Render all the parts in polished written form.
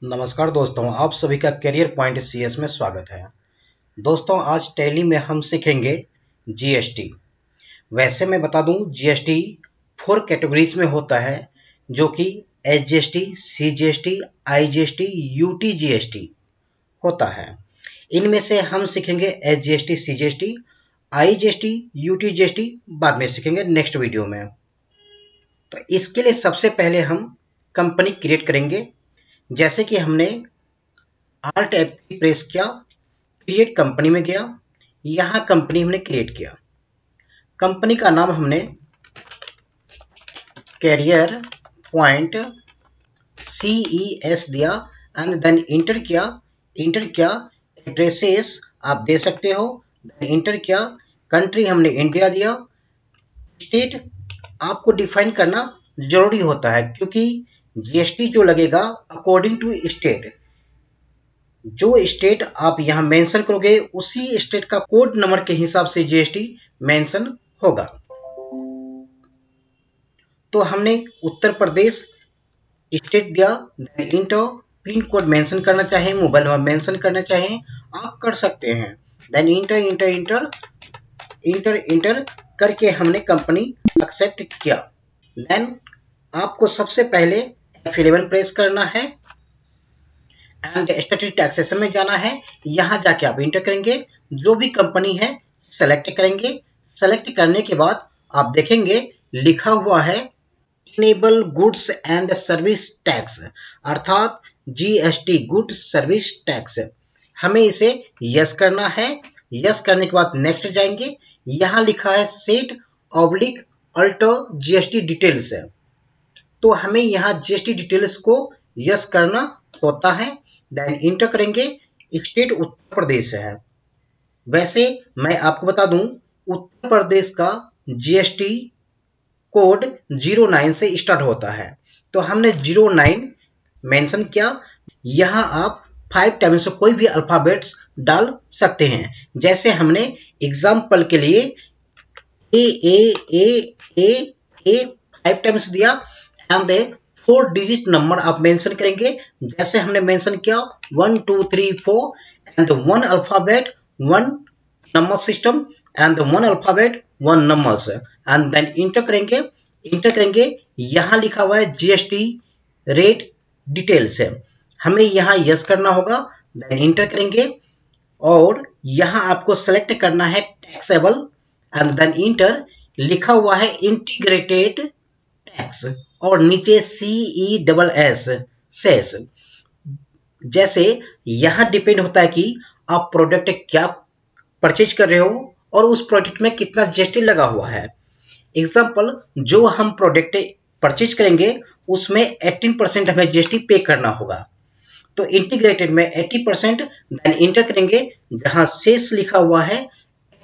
नमस्कार दोस्तों, आप सभी का करियर पॉइंट सीएस में स्वागत है। दोस्तों, आज टैली में हम सीखेंगे जीएसटी। वैसे मैं बता दूं, जीएसटी 4 कैटेगरीज में होता है, जो कि एसजीएसटी, सीजीएसटी, आईजीएसटी, यूटीजीएसटी होता है। इनमें से हम सीखेंगे एसजीएसटी, सीजीएसटी, आईजीएसटी, यूटीजीएसटी बाद में सीखेंगे नेक्स्ट वीडियो में। तो इसके लिए सबसे पहले हम कंपनी क्रिएट करेंगे। जैसे कि हमने आल्ट F3 प्रेस किया, क्रिएट कंपनी में गया, यहाँ कंपनी हमने क्रिएट किया। कंपनी का नाम हमने कैरियर पॉइंट CES दिया एंड देन इंटर किया। एड्रेसेस आप दे सकते हो, देन इंटर किया। कंट्री हमने इंडिया दिया। स्टेट आपको डिफाइन करना जरूरी होता है, क्योंकि जीएसटी जो लगेगा अकॉर्डिंग टू स्टेट, जो स्टेट आप यहां मेंशन करोगे उसी स्टेट का कोड नंबर के हिसाब से जीएसटी मेंशन होगा। तो हमने उत्तर प्रदेश स्टेट दिया, then enter, pin code mention करना चाहें, मोबाइल नंबर मेंशन करना चाहें, आप कर सकते हैं। देन इंटर करके हमने कंपनी एक्सेप्ट किया। देन आपको सबसे पहले F11 प्रेस करना है एंड स्टैट्यूटरी टैक्सेशन में जाना है। यहां जाके आप इंटर करेंगे, जो भी कंपनी है सेलेक्ट करेंगे। सेलेक्ट करने के बाद आप देखेंगे लिखा हुआ है enable goods and service tax, अर्थात जीएसटी, गुड्स सर्विस टैक्स। हमें इसे यस करना है। यस करने के बाद नेक्स्ट जाएंगे। यहां लिखा है set oblique alter GST details है, तो हमें यहाँ जीएसटी डिटेल्स को यस करना होता है। देन इंटर करेंगे। स्टेट उत्तर प्रदेश है। वैसे मैं आपको बता दूं, उत्तर प्रदेश का जीएसटी कोड 09 से स्टार्ट होता है, तो हमने 09 मेंशन किया। यहाँ आप 5 टाइम्स कोई भी अल्फाबेट्स डाल सकते हैं। जैसे हमने एग्जाम्पल के लिए ए 5 टाइम्स दिया एंड 4 डिजिट नंबर आप मेंशन करेंगे। जैसे हमने मेंशन किया 1 2 3 4 and 1 alphabet 1 number system and 1 alphabet 1 numbers and then enter करेंगे। यहाँ लिखा हुआ है जीएसटी रेट डिटेल्स है, हमें यहाँ यस करना होगा। देन इंटर करेंगे और यहाँ आपको सेलेक्ट करना है टैक्सेबल एंड देन इंटर। लिखा हुआ है इंटीग्रेटेड टैक्स और नीचे CESS सेस। जैसे यहाँ डिपेंड होता है कि आप प्रोडक्ट क्या परचेज कर रहे हो और उस प्रोडक्ट में कितना जीएसटी लगा हुआ है। एग्जाम्पल, जो हम प्रोडक्ट परचेज करेंगे उसमें 18% हमें जीएसटी पे करना होगा, तो इंटीग्रेटेड में 80%। देन इंटर करेंगे। जहां शेष लिखा हुआ है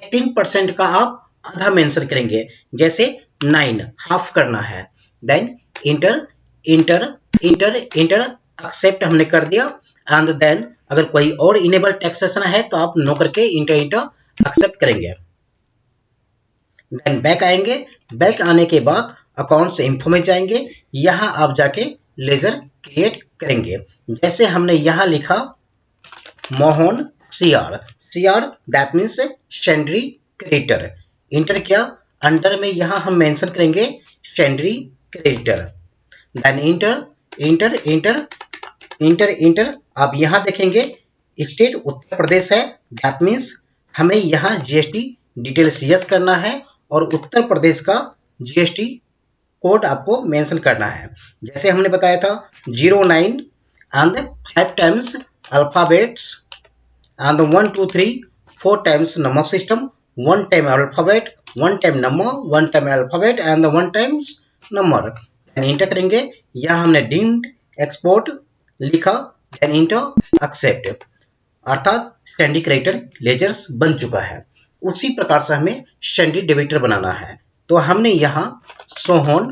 18% का आप आधा मेंशन करेंगे, जैसे 9 हाफ करना है। देन इंटर एक्सेप्ट हमने कर दिया एंड देन अगर कोई और इनेबल टैक्सेशन है तो आप नो करके इंटर एक्सेप्ट करेंगे। देन बैक आएंगे। बैक आने के बाद अकाउंट्स इंफो में जाएंगे। यहां आप जाके लेजर क्रिएट करेंगे। जैसे हमने यहां लिखा Mohan CR that means sundry creditor. Inter किया। अंडर में यहां हम मेंशन करेंगे सेंड्री क्रेडिटर। देन इंटर आप यहां देखेंगे स्टेट उत्तर प्रदेश है, दैट मीन्स हमें यहां जीएसटी डिटेल्स यस करना है और उत्तर प्रदेश का जीएसटी कोड आपको मेंशन करना है। जैसे हमने बताया था 09 and 5 times alphabets and 1 2 3 4 times number system, 1 time alphabet 1 time number 1 time alphabet and 1 times number. Inter करेंगे। यहाँ हमने डिम्ड एक्सपोर्ट लिखा, देन इंटर एक्सेप्ट, अर्थात स्टैंडी क्रेडिटर लेजर्स बन चुका है। उसी प्रकार से हमें स्टैंडी डेबिटर बनाना है, तो हमने यहाँ सोहन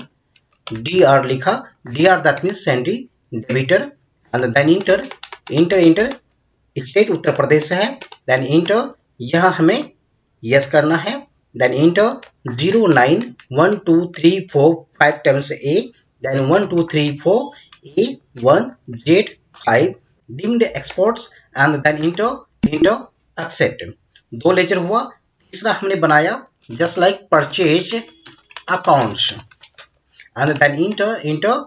DR लिखा। DR that means sundry debtor and then enter state Uttar Pradesh है। देन इंटर, यहाँ हमें यस करना है। Then enter 09 1 2 3 4 5 times A, then 1 2 3 4 A 1 Z 5 deemed exports and then enter accept. 2 ledger हुआ। तीसरा हमने बनाया just like purchase accounts and then enter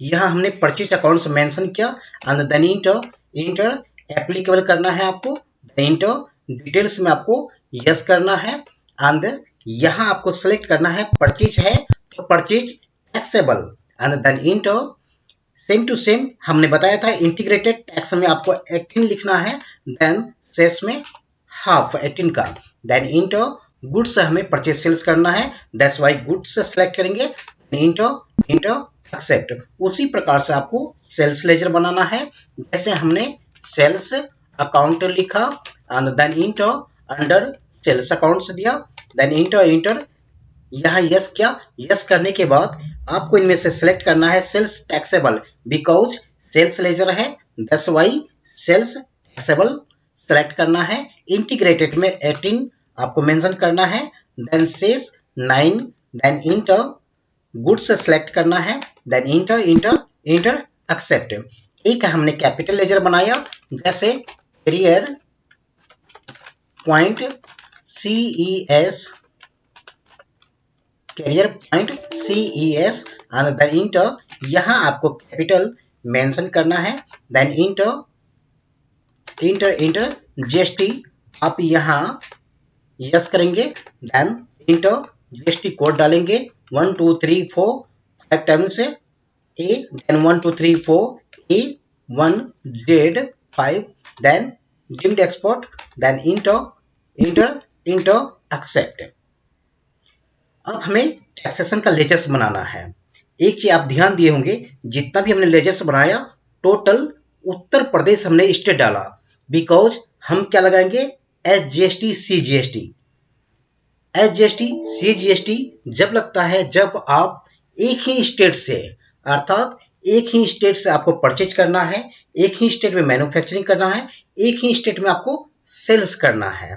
यहाँ हमने परचेज अकाउंट्स मेंशन किया एंड देन इंटर एप्लीकेबल करना है आपको, इंटर डिटेल्स में आपको यस करना है एंड यहाँ आपको सेलेक्ट करना है परचेज है तो purchase taxable and then enter same to same हमने बताया था इंटीग्रेटेड टैक्स में आपको 18 लिखना है, देन सेल्स में हाफ 18 का, देन इंटर गुड्स हमें परचेज सेल्स करना है, दैट्स वाई गुड्स से सेलेक्ट करेंगे, इंटर एक्सेप्ट। उसी प्रकार से आपको सेल्स लेजर बनाना है, जैसे हमने सेल्स अकाउंट लिखा and then enter under sales accounts दिया, देन इंटर यहाँ यस किया। यस करने के बाद आपको इनमें से सिलेक्ट करना है sales taxable, because sales ledger है, that's why sales taxable select करना है। इंटीग्रेटेड में 18 आपको मेंशन करना है, then cess 9, then enter goods से सिलेक्ट करना है, देन इंटर एक्सेप्ट। एक हमने कैपिटल लेजर बनाया जैसे career point CES and then enter यहाँ आपको कैपिटल मेंशन करना है, देन इंटर GST आप यहाँ यस करेंगे, देन इंटर GST कोड डालेंगे 1 2 3 4 5 times A, then 1 2 3 4 A 1 Z 5, then deemed export, then enter accept. अब हमें टैक्सेशन का लेजर्स बनाना है। एक चीज आप ध्यान दिए होंगे, जितना भी हमने लेजर्स बनाया टोटल उत्तर प्रदेश हमने स्टेट डाला, बिकॉज हम क्या लगाएंगे SGST CGST जब लगता है जब आप एक ही स्टेट से, अर्थात एक ही स्टेट से आपको परचेज करना है, एक ही स्टेट में मैन्युफैक्चरिंग करना है, एक ही स्टेट में आपको सेल्स करना है,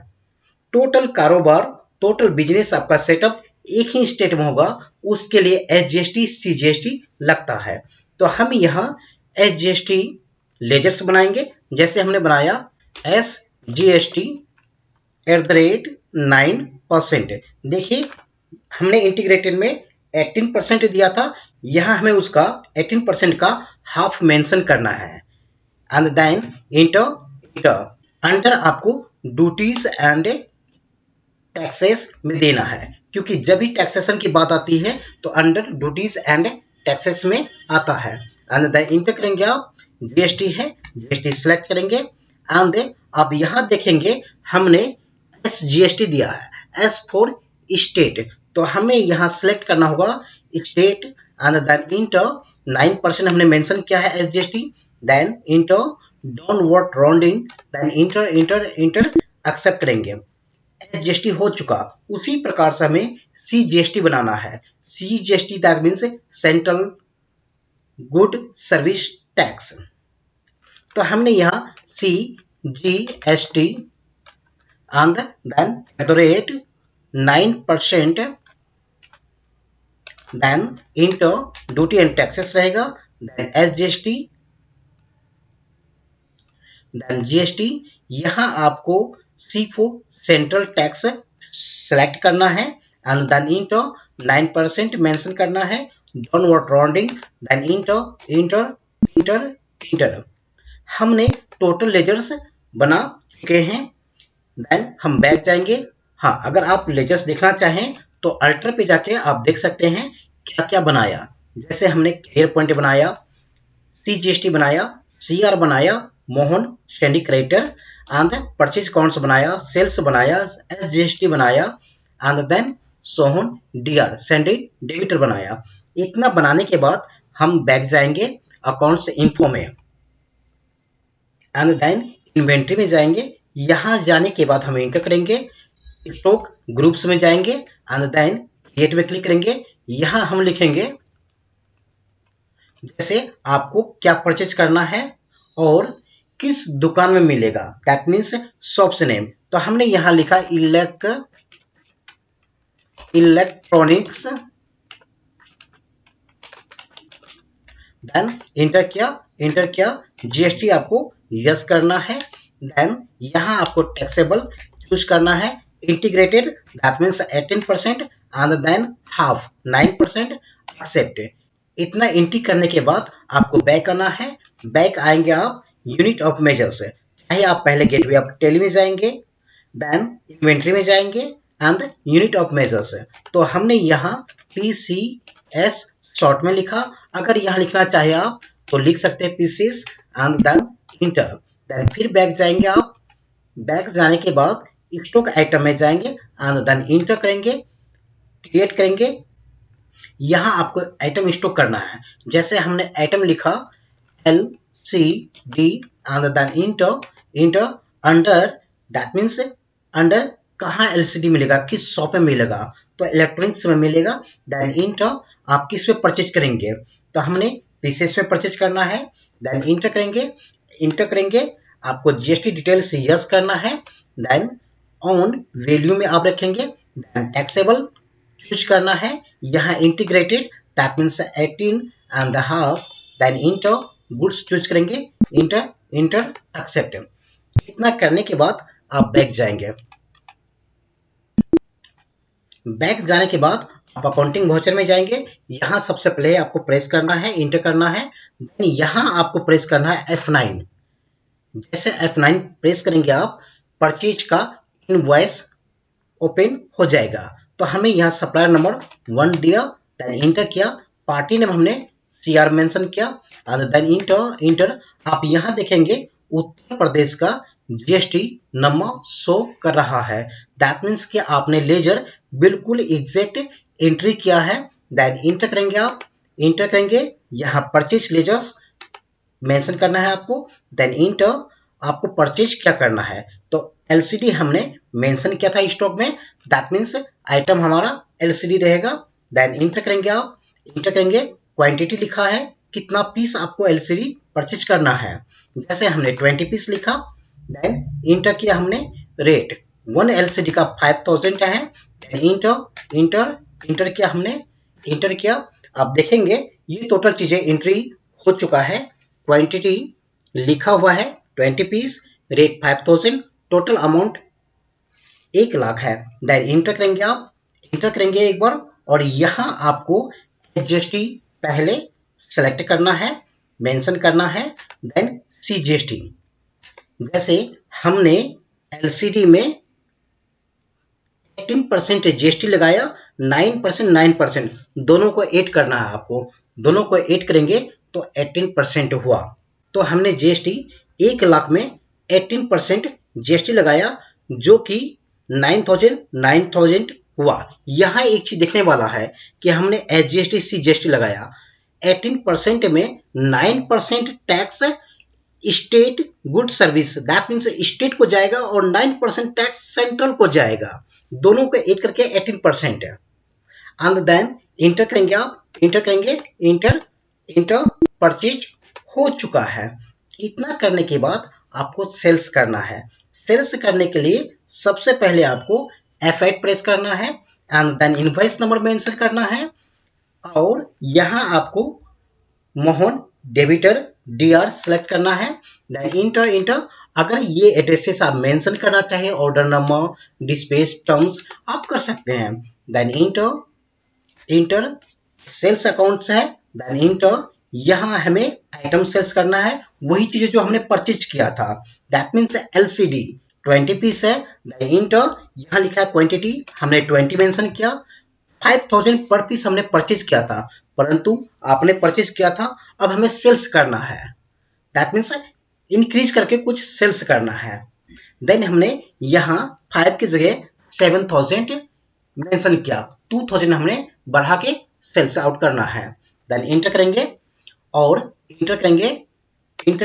टोटल कारोबार टोटल बिजनेस आपका सेटअप एक ही स्टेट में होगा, उसके लिए SGST CGST लगता है। तो हम यहाँ SGST लेजर्स बनाएंगे, जैसे हमने बनाया SGST @9%। देखिए हमने इंटीग्रेटेड में 18% दिया था, यहाँ हमें उसका 18% का हाफ मेंशन करना है एंड देन इंटर अंडर आपको ड्यूटीज एंड टैक्सेस में देना है, क्योंकि जब भी टैक्सेशन की बात आती है तो अंडर ड्यूटीज एंड टैक्सेस में आता है एंड देन इंटर करेंगे आप, GST है GST सेलेक्ट करेंगे एंड आप यहाँ देखेंगे हमने SGST दिया है, S फॉर स्टेट, तो हमें यहाँ सेलेक्ट करना होगा स्टेट एंड देन इंटर 9% हमने मेंशन किया है SGST, then enter downward rounding, then enter accept करेंगे। SGST हो चुका, उसी प्रकार से हमें CGST बनाना है। CGST that means central good service tax. तो हमने यहाँ CGST and then @9%, then enter duty and taxes रहेगा, देन SGST, देन GST। यहाँ आपको C4 सेंट्रल टैक्स सेलेक्ट करना है एंड देन इंटर 9% मेंशन करना है, डाउनवर्ड राउंडिंग, देन इंटर। हमने टोटल लेजर्स बना चुके हैं, देन हम बैक जाएंगे। हाँ, अगर आप लेजर्स देखना चाहें तो अल्टर पे जाके आप देख सकते हैं क्या क्या बनाया, जैसे हमने करियर पॉइंट बनाया, CGST बनाया, CR बनाया, Mohan sundry creditor and purchase accounts बनाया, सेल्स बनाया, SGST बनाया and then Sohan DR sundry debtor बनाया। इतना बनाने के बाद हम बैक जाएंगे अकाउंट्स इन्फो में एंड देन इन्वेंट्री में जाएंगे। यहाँ जाने के बाद हम एंटर करेंगे, स्टॉक ग्रुप्स में जाएंगे एंड देन क्रिएट में क्लिक करेंगे। यहाँ हम लिखेंगे जैसे आपको क्या परचेज करना है और किस दुकान में मिलेगा, दैट मीन्स शॉप्स नेम। तो हमने यहाँ लिखा इलेक्ट्रॉनिक्स, देन इंटर किया, इंटर किया, जीएसटी आपको यस करना है। देन यहाँ आपको टैक्सेबल चूज करना है, integrated that means 18% and then half 9% accept. इतना एंट्री करने के बाद आपको बैक आना है। बैक आएंगे आप यूनिट ऑफ मेजर से, चाहे आप पहले गेटवे ऑफ टेली में जाएंगे, देन इन्वेंट्री में जाएंगे एंड यूनिट ऑफ मेजर से। तो हमने यहाँ PCS शॉर्ट में लिखा, अगर यहाँ लिखना चाहे आप तो लिख सकते हैं PCS and then enter. Then फिर बैक जाएंगे आप, बैक जाने के बाद स्टॉक आइटम में जाएंगे एंड देन इंटर करेंगे, क्रिएट करेंगे। यहाँ आपको आइटम स्टॉक करना है, जैसे हमने आइटम लिखा LCD and then enter under, that means under कहाँ LCD मिलेगा, किस शॉप में मिलेगा, तो इलेक्ट्रॉनिक्स में मिलेगा। देन इंटर आप किस पे परचेज करेंगे, तो हमने पीसेस में परचेज करना है। देन इंटर करेंगे आपको जीएसटी डिटेल्स यस करना है। देन ऑन वैल्यू में आप रखेंगे, देन टैक्सेबल चूज करना है, यहाँ integrated that means 18 and half. Then enter goods choose करेंगे, इंटर एक्सेप्ट। इतना करने के बाद आप बैक जाएंगे। बैक जाने के बाद आप अकाउंटिंग वाउचर में जाएंगे। यहाँ सबसे पहले आपको प्रेस करना है, इंटर करना है। देन यहाँ आपको प्रेस करना है F9। जैसे F9 प्रेस करेंगे आप, परचेज का इनवॉइस ओपन हो जाएगा। तो हमें यहाँ सप्लायर नंबर 1 दिया, देन इंटर किया, पार्टी नेम हमने CR मेंशन किया एंड देन इंटर। आप यहाँ देखेंगे उत्तर प्रदेश का जीएसटी नंबर शो कर रहा है, दैट मीन्स कि आपने लेजर बिल्कुल एग्जैक्ट एंट्री किया है। देन इंटर करेंगे आप, इंटर करेंगे, यहाँ परचेज लेजर्स मेंशन करना है आपको। देन इंटर आपको परचेज क्या करना है, तो LCD हमने मेंशन किया था स्टॉक में, दैट मीन्स आइटम हमारा LCD रहेगा। देन इंटर करेंगे आप, इंटर करेंगे, क्वांटिटी लिखा है, कितना पीस आपको LCD परचेज करना है, जैसे हमने 20 पीस लिखा। देन इंटर किया हमने, रेट 1 LCD का 5000 का है। देन इंटर किया हमने, इंटर किया। आप देखेंगे ये टोटल चीजें एंट्री हो चुका है। क्वांटिटी लिखा हुआ है 20 piece, rate 5000, total amount 1 lakh है। देन इंटर करेंगे आप, इंटर करेंगे एक बार, और यहाँ आपको GST पहले सेलेक्ट करना है, मेंशन करना है। देन CGST, जैसे हमने LCD में 18% GST लगाया, 9% दोनों को ऐड करना है आपको, दोनों को ऐड करेंगे तो 18% हुआ। तो हमने GST 1 लाख में 18% GST लगाया, जो कि 9,000 हुआ। यहाँ एक चीज देखने वाला है कि हमने SGST CGST लगाया, 18% में 9% tax state good service, that means state को जाएगा, और 9% टैक्स सेंट्रल को जाएगा, दोनों को ऐड करके 18% है। एंड देन इंटर करेंगे आप, इंटर करेंगे, इंटर परचेज हो चुका है। इतना करने के बाद आपको सेल्स करना है। सेल्स करने के लिए सबसे पहले आपको F8 प्रेस करना है and then invoice number mention करना है, और यहाँ आपको मोहन डेबिटर DR सेलेक्ट करना है। Then enter. अगर ये एड्रेसेस आप मेंशन करना चाहे, ऑर्डर नंबर, डिस्पैच टर्म्स, आप कर सकते हैं। देन इंटर सेल्स अकाउंट्स है, देन इंटर। यहाँ हमें आइटम सेल्स करना है, वही चीजें जो हमने परचेज किया था, दैट मीन्स LCD 20 पीस है। देन इंटर, यहाँ लिखा है क्वांटिटी, हमने 20 मेंशन किया। 5000 पर पीस हमने परचेज किया था, परंतु आपने परचेज किया था, अब हमें सेल्स करना है, दैट मीन्स इंक्रीज करके कुछ सेल्स करना है। देन हमने यहाँ 5 की जगह 7000 मेंशन किया, 2000 हमने बढ़ा के सेल्स आउट करना है। देन इंटर करेंगे, और इंटर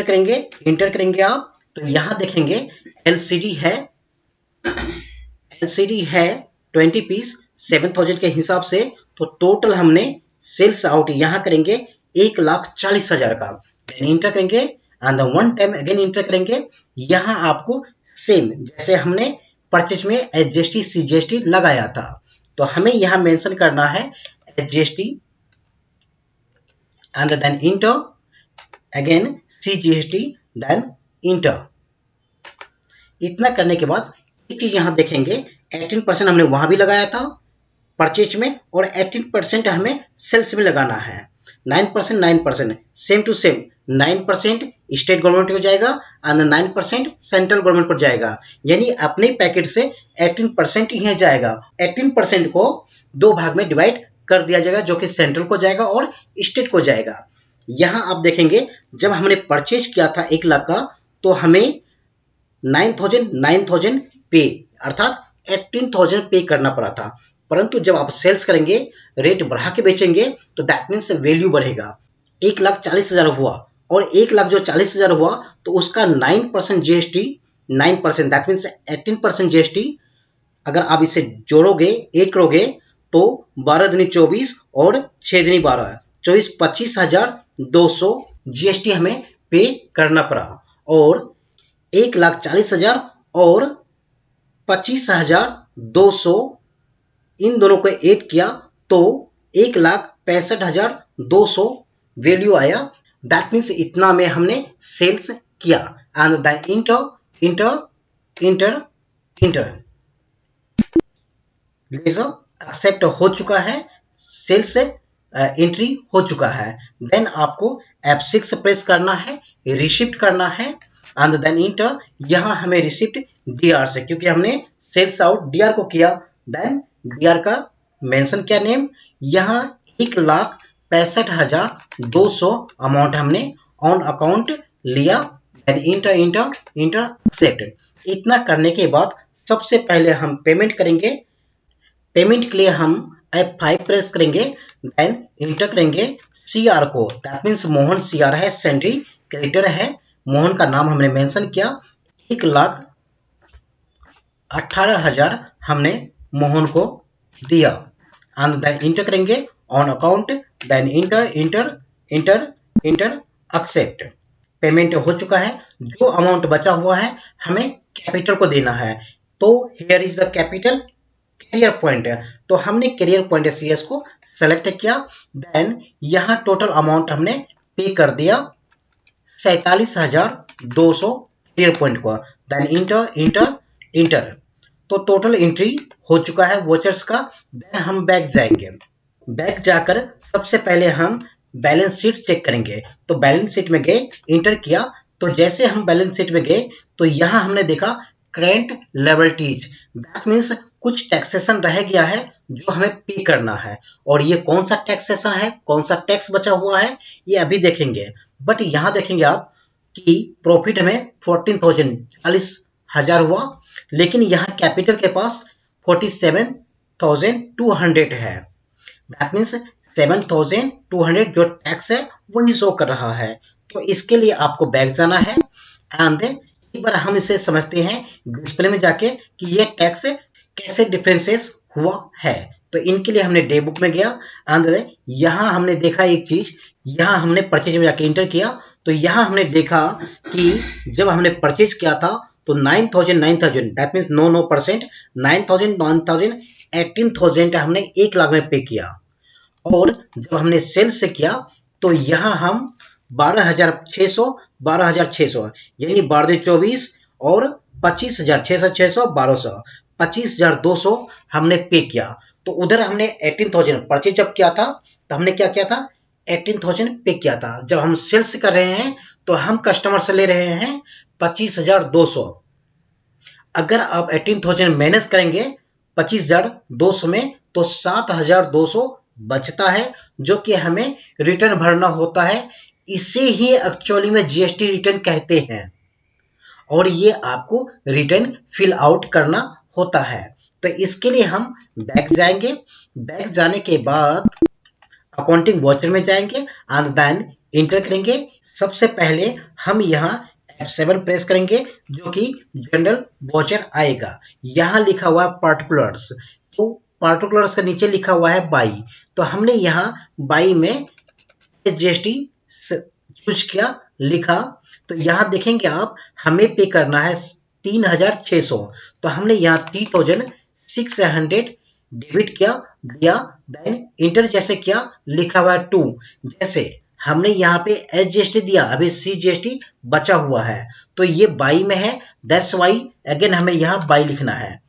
करेंगे आप, तो यहाँ देखेंगे LCD है 20 पीस 7000 के हिसाब से, तो टोटल हमने सेल्स आउट यहाँ करेंगे 1,40,000 का। देन इंटर करेंगे and one time again inter करेंगे। यहाँ आपको सेम जैसे हमने परचेज में SGST CGST लगाया था, तो हमें यहाँ मेंशन करना है SGST and then enter. Again CGST, then enter. इतना करने के बाद एक चीज यहां देखेंगे, 18% हमने वहां भी लगाया था परचेज में, और 18% हमें सेल्स में लगाना है। 9%, 9% same to same, 9% state government को जाएगा और 9% सेंट्रल गवर्नमेंट को जाएगा, यानी अपने पैकेट से 18% ही जाएगा। 18% को दो भाग में डिवाइड कर दिया जाएगा, जो कि सेंट्रल को जाएगा और स्टेट को जाएगा। यहां आप देखेंगे जब हमने परचेज किया था 1 लाख का, तो हमें 9,000 पे अर्थात 18,000 पे करना पड़ा था। परंतु जब आप सेल्स करेंगे, रेट बढ़ा के बेचेंगे, तो दैट मीन्स वैल्यू बढ़ेगा। 1,40,000 हुआ, और 1 लाख जो 40,000 हुआ, तो उसका 9% जीएसटी, 9% दैट मीन्स 18% जीएसटी। अगर आप इसे जोड़ोगे, ऐड करोगे, तो 12 दूनी 24 और 6 दूनी 12, 25,200 जीएसटी हमें पे करना पड़ा। और 1,40,000 और 25,200 इन दोनों को ऐड किया तो 1,65,200 वैल्यू आया। दैट मीन्स इतना में हमने सेल्स किया। And the enter enter enter enter accept हो चुका है, सेल्स एंट्री हो चुका है। देन आपको F6 प्रेस करना है, रिसिप्ट करना है, एंड देन इंटर। यहां हमें रिसिप्ट DR से, क्योंकि हमने सेल्स आउट DR को किया। देन DR का मेंशन क्या नेम, यहाँ 1,65,200 अमाउंट हमने ऑन अकाउंट लिया। Then enter enter enter accept. इतना करने के बाद सबसे पहले हम पेमेंट करेंगे। पेमेंट के लिए हम F5 प्रेस करेंगे, देन इंटर करेंगे CR को, दैट मीन्स मोहन CR है, सेंट्री क्रेडिटर है। मोहन का नाम हमने मेंशन किया, 1,18,000 हमने मोहन को दिया। एंड देन इंटर करेंगे on account, then enter enter enter enter accept. Payment हो चुका है। जो अमाउंट बचा हुआ है हमें कैपिटल को देना है। तो here is the capital career point, तो हमने कैरियर पॉइंट CS को सेलेक्ट किया। देन यहाँ टोटल अमाउंट हमने पे कर दिया 47,200 कैरियर पॉइंट को। देन इंटर इंटर इंटर, तो टोटल एंट्री हो चुका है वोचर्स का। देन हम बैक जाएंगे। बैक जाकर सबसे पहले हम बैलेंस शीट चेक करेंगे। तो बैलेंस शीट में गए, इंटर किया, तो जैसे हम बैलेंस शीट में गए तो यहाँ हमने देखा करेंट लायबिलिटीज, दैट मीन्स कुछ टैक्सेशन रह गया है जो हमें पे करना है। और ये कौन सा टैक्सेशन है, कौन सा टैक्स बचा हुआ है, ये अभी देखेंगे। बट यहाँ देखेंगे आप कि प्रॉफिट में 14,000 40,000 हुआ, लेकिन यहाँ कैपिटल के पास 47,200 है। दैट मीन्स 7,200 जो टैक्स है वही शो कर रहा है। तो इसके लिए आपको बैक जाना है, एंड एक बार हम इसे समझते हैं डिस्प्ले में जाके कि ये टैक्स कैसे डिफरेंसेस हुआ है। तो इनके लिए हमने डे बुक में गया, एंड यहाँ हमने देखा एक चीज, यहाँ हमने परचेज में जाके इंटर किया, तो यहाँ हमने देखा कि जब हमने परचेज किया था तो 9,000 दैट मीन्स नो परसेंट 9,000 18,000 हमने 1 लाख में पे किया। और जब हमने सेल से किया तो यहाँ हम 12,600 यानी 12,24 और 25,600 1200 25,200 हमने पे किया। तो उधर हमने 18,000 परचेज जब किया था तो हमने क्या किया था, 18,000 पे किया था। जब हम सेल्स कर रहे हैं तो हम कस्टमर से ले रहे हैं 25,200। अगर आप 18,000 माइनस करेंगे 25,200 में तो 7,200 बचता है, जो कि हमें रिटर्न भरना होता है। इसे ही एक्चुअली में जीएसटी रिटर्न कहते हैं, और ये आपको रिटर्न फिल आउट करना होता है। तो इसके लिए हम बैक जाएंगे। बैक जाने के बाद अकाउंटिंग वाउचर में जाएंगे, एंड देन इंटर करेंगे। सबसे पहले हम यहाँ F7 प्रेस करेंगे, जो कि जनरल वाउचर आएगा। यहाँ लिखा हुआ है पार्टिकुलर्स, तो पार्टिकुलर्स का नीचे लिखा हुआ है बाई, तो हमने यहाँ बाई में जीएसटी चूज किया, लिखा। तो यहाँ देखेंगे आप हमें पे करना है 3,600, तो हमने यहाँ 3,600 डेबिट किया दिया। देन इंटर जैसे किया, लिखा हुआ है 2, जैसे हमने यहाँ पे SGST दिया, अभी CGST बचा हुआ है, तो ये बाई में है, दैट्स वाई अगेन हमें यहाँ बाई लिखना है।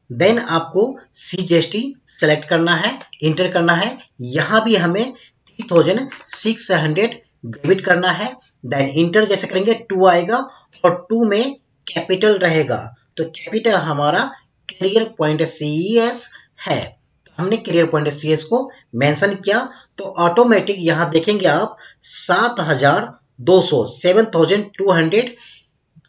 देन आपको CGST सेलेक्ट करना है, इंटर करना है, यहाँ भी हमें 3600 डेबिट करना है। देन इंटर जैसे करेंगे 2 आएगा और 2 में कैपिटल रहेगा, तो कैपिटल हमारा करियर पॉइंट CES है, तो हमने करियर पॉइंट CES को मेंशन किया, तो ऑटोमेटिक यहाँ देखेंगे आप 7200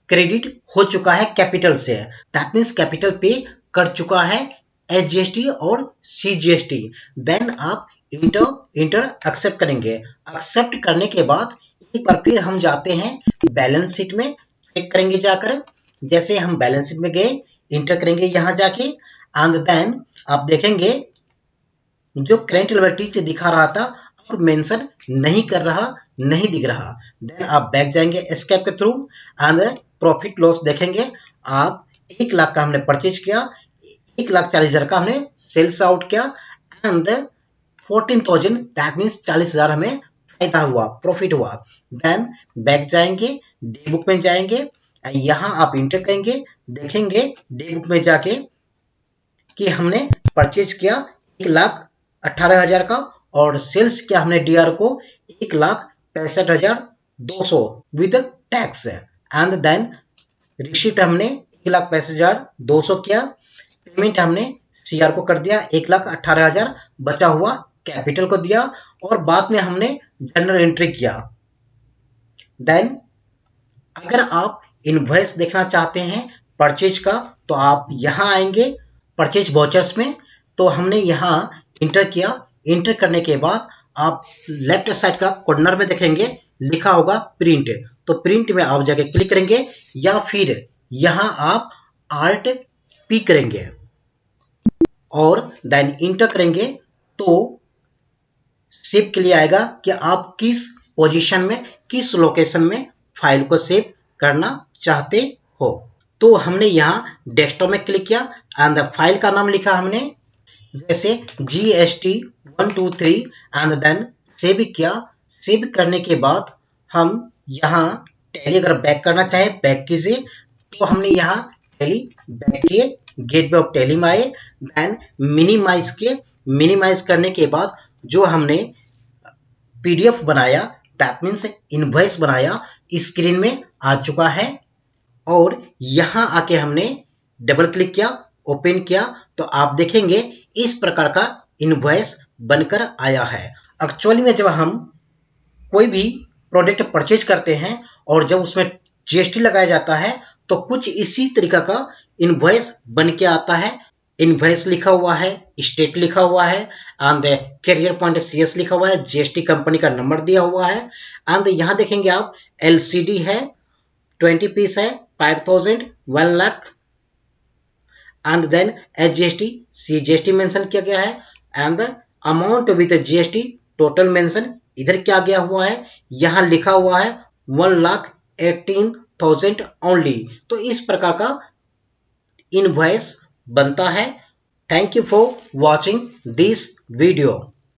क्रेडिट हो चुका है कैपिटल से। दैट मीन्स कैपिटल पे कर चुका है SGST और CGST। देन आप इंटर एक्सेप्ट करेंगे। एक्सेप्ट करने के बाद एक बार फिर हम जाते हैं बैलेंस शीट में, चेक करेंगे जाकर। जैसे हम बैलेंस शीट में गए, इंटर करेंगे यहाँ जाके, एंड देन आप देखेंगे जो करेंट लायबिलिटी दिखा रहा था अब मेंशन नहीं कर रहा, नहीं दिख रहा। देन आप बैक जाएंगे एस्केप के थ्रू एंड प्रॉफिट लॉस देखेंगे आप। 1 लाख का हमने परचेज किया, 1,40,000 का हमने सेल्स आउट किया एंड 14,000 दैट मीन्स 40,000 हमें फायदा हुआ, प्रॉफिट हुआ। देन बैक जाएंगे, डे बुक में जाएंगे, यहाँ आप इंटर करेंगे, देखेंगे डे बुक में जाके कि हमने परचेज किया 1,18,000 का और सेल्स किया हमने डीआर को 1,65,200 with tax. And then receipt हमने 1,65,200 किया, पेमेंट हमने सीआर को कर दिया 1,18,000, बचा हुआ कैपिटल को दिया और बाद में हमने जनरल एंट्री किया। देन अगर आप इनवॉइस देखना चाहते हैं परचेज का, तो आप यहाँ आएंगे परचेज वाउचर्स में, तो हमने यहाँ इंटर किया। इंटर करने के बाद आप लेफ्ट साइड का कॉर्नर में देखेंगे लिखा होगा प्रिंट, तो प्रिंट में आप जाके क्लिक करेंगे या फिर यहाँ आप Alt P करेंगे और देन इंटर करेंगे, तो सेव के लिए आएगा कि आप किस पोजीशन में, किस लोकेशन में फाइल को सेव करना चाहते हो। तो हमने यहाँ डेस्कटॉप में क्लिक किया एंड फाइल का नाम लिखा हमने जैसे GST123 एंड देन सेव किया। सेव करने के बाद हम यहाँ टैली अगर बैक करना चाहे बैक कीजिए, तो हमने यहाँ टैली बैक किए, गेटवे ऑफ टैली में आए, देन मिनिमाइज किए। मिनिमाइज करने के बाद जो हमने PDF बनाया दैट मीन्स इनवॉइस बनाया स्क्रीन में आ चुका है। और यहाँ आके हमने डबल क्लिक किया, ओपन किया, तो आप देखेंगे इस प्रकार का इनवॉइस बनकर आया है। एक्चुअली में जब हम कोई भी प्रोडक्ट परचेज करते हैं और जब उसमें GST लगाया जाता है, तो कुछ इसी तरीका का इनवॉइस बन के आता है। इनवॉइस लिखा हुआ है, स्टेट लिखा हुआ है एंड करियर पॉइंट CS लिखा हुआ है, GST कंपनी का नंबर दिया हुआ है एंड यहाँ देखेंगे आप LCD है, 20 पीस है, 5,000, 1 lakh and then SGST CGST mention किया गया है and amount with GST total mention इधर क्या गया हुआ है, यहाँ लिखा हुआ है 1,18,000 ओनली। तो इस प्रकार का इनवॉइस बनता है। Thank you for watching this video.